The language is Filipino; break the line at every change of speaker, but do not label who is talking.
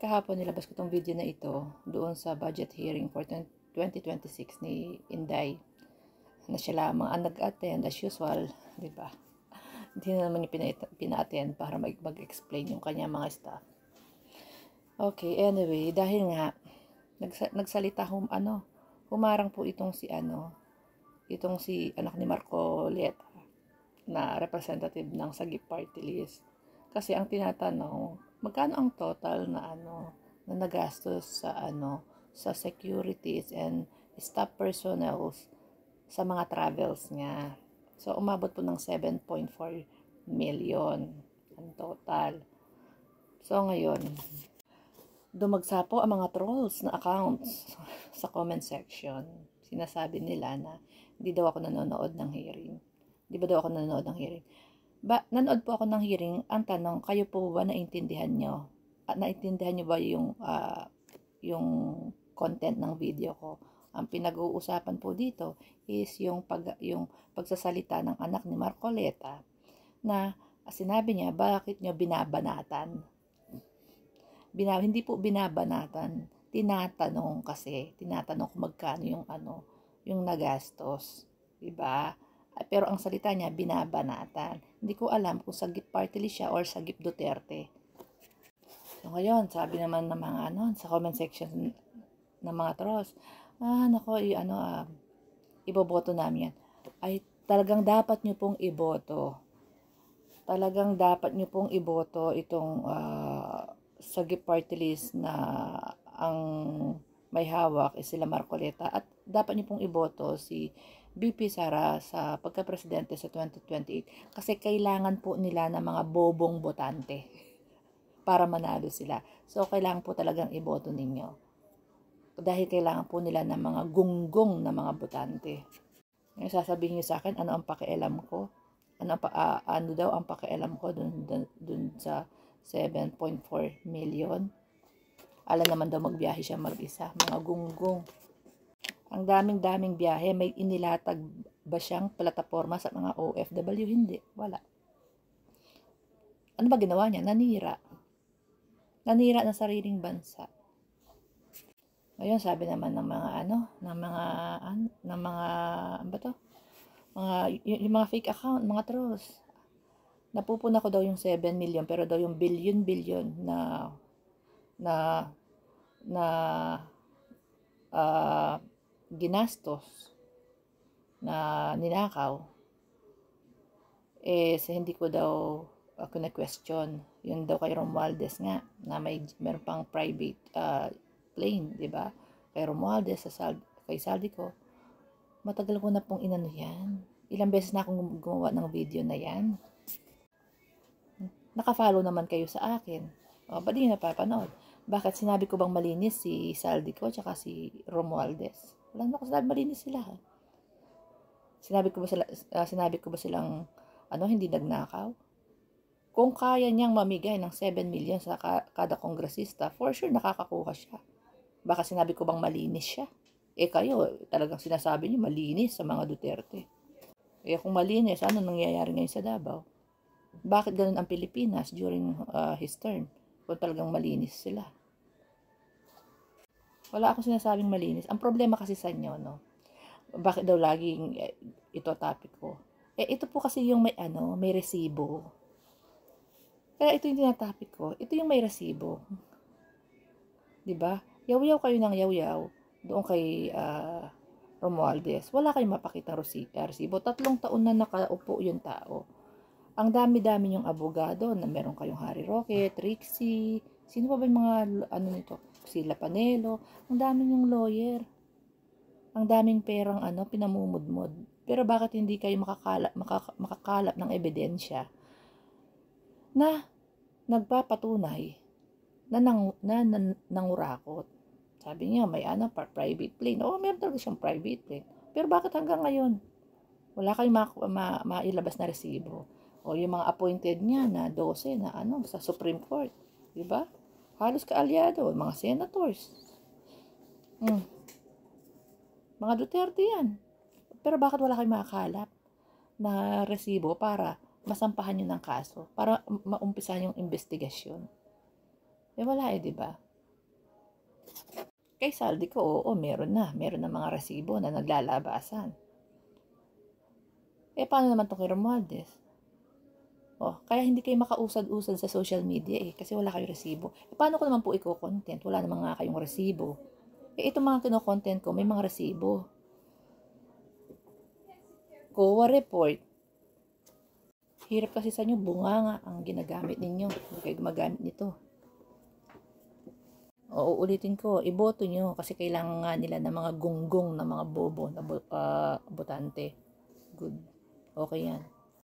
Kahapon nilabas ko tong video na ito doon sa budget hearing for 2026 ni Inday. Na siya lamang ang nag-attend as usual, di ba? Hindi na naman yung pina-attend para mag-explain yung kanya mga staff. Okay, anyway, dahil nga nagsalita humarang po itong si anak ni Marcoleta na representative ng Sagip Party List. Kasi ang tinatanong, magkano ang total na na nagastos sa securities and staff personnel sa mga travels niya. So umabot po ng 7.4 million ang total. So ngayon, dumagsa po ang mga trolls na accounts sa comment section. Sinasabi nila na hindi daw ako nanonood ng hearing. Di ba daw ako nanonood ng hearing? Nanood po ako ng hearing. Ang tanong, kayo po ba naintindihan nyo? Naintindihan nyo ba yung content ng video ko? Ang pinag-uusapan po dito is yung pagsasalita ng anak ni Marcoleta na sinabi niya, bakit nyo binabanatan? Hindi po binabanatan. Tinatanong kung magkano yung nagastos. Diba? Pero ang salita niya, binabanatan. Hindi ko alam kung Sagip Party List siya or Sagip Duterte. So ngayon, sabi naman ng mga sa comment section ng mga trolls, iboboto namin yan. Ay, talagang dapat nyo pong iboto. Talagang dapat nyo pong iboto itong Sagip Party List na ang may hawak is sila Marcoleta, at dapat niyo pong iboto si BP Sara sa pagka-presidente sa 2028 kasi kailangan po nila ng mga bobong botante para manalo sila. So kailangan po talagang iboto ninyo dahil kailangan po nila ng mga gunggong na mga botante. Ngayon sasabihin niyo sa akin, ano ang pakialam ko? Ano daw ang pakialam ko dun sa 7.4 million? Alam naman daw magbiyahe siya mag-isa, mga gunggong. Ang daming biyahe, may inilatag ba siyang plataforma sa mga OFW? Hindi, wala. Ano ba ginawa niya? Nanira ng sariling bansa. Ngayon sabi naman ng yung mga fake account, mga trolls. Napupuna ko daw yung 7 million pero daw yung billion na ginastos na ninakaw hindi ko daw question. Yun daw kay Romualdez nga na meron pang private plane, di ba? Kay Romualdez kay Saldico. Matagal ko na pong inano yan. Ilang beses na akong gumawa ng video na yan. Naka-follow naman kayo sa akin. Ba't di napapanood? Bakit sinabi ko bang malinis si Saldico at si Romualdez? Wala na ako sinabi malinis sila. Sinabi ko ba silang hindi nagnakaw? Kung kaya niyang mamigay ng 7 million sa kada kongresista, for sure nakakakuha siya. Baka sinabi ko bang malinis siya? Kayo, talagang sinasabi niyo malinis sa mga Duterte. Kung malinis, ano nangyayari ngayon sa Davao? Bakit ganun ang Pilipinas during his term? Kung talagang malinis sila. Wala akong sinasabing malinis. Ang problema kasi sa inyo, bakit daw laging ito topic ko? Ito po kasi yung may resibo. Kaya ito yung tinatopic ko. Ito yung may resibo. 'Di ba? Yaw-yaw kayo ng yaw-yaw doon kay Romualdez. Wala kayong mapakita resibo. 3 taon na nakaupo yung tao. Ang dami-dami yung abogado na meron kayong Harry Roque, Trixie, sino pa ba yung mga nito? Sila Panelo, ang daming yung lawyer. Ang daming perang pinamumudmod. Pero bakit hindi kayo makakalap ng ebidensya na nagpapatunay na nangurakot? Sabi niya may private plane. Meron talaga siyang private plane. Pero bakit hanggang ngayon wala kayong mailabas na resibo? O yung mga appointed niya na 12 na sa Supreme Court, 'di ba? Halos kaalyado, mga senators. Mga Duterte yan. Pero bakit wala kayong makakalap na resibo para masampahan nyo ng kaso? Para maumpisahan yung investigasyon? Wala di ba? Kay Saldi ko, oo, meron na. Meron na mga resibo na naglalabasan. Paano naman itong kay Romualdez? Kaya hindi kayo makausad-usad sa social media kasi wala kayong resibo. Paano ko naman po i-content? Wala naman nga kayong resibo. Itong mga kino-content ko, may mga resibo. COA report. Hirap kasi sa inyo, bunganga ang ginagamit ninyo. Hindi kayo gumagamit nito. Uulitin ko, iboto nyo kasi kailangan nga nila ng mga gunggong na mga bobo na botante. Good. Okay yan.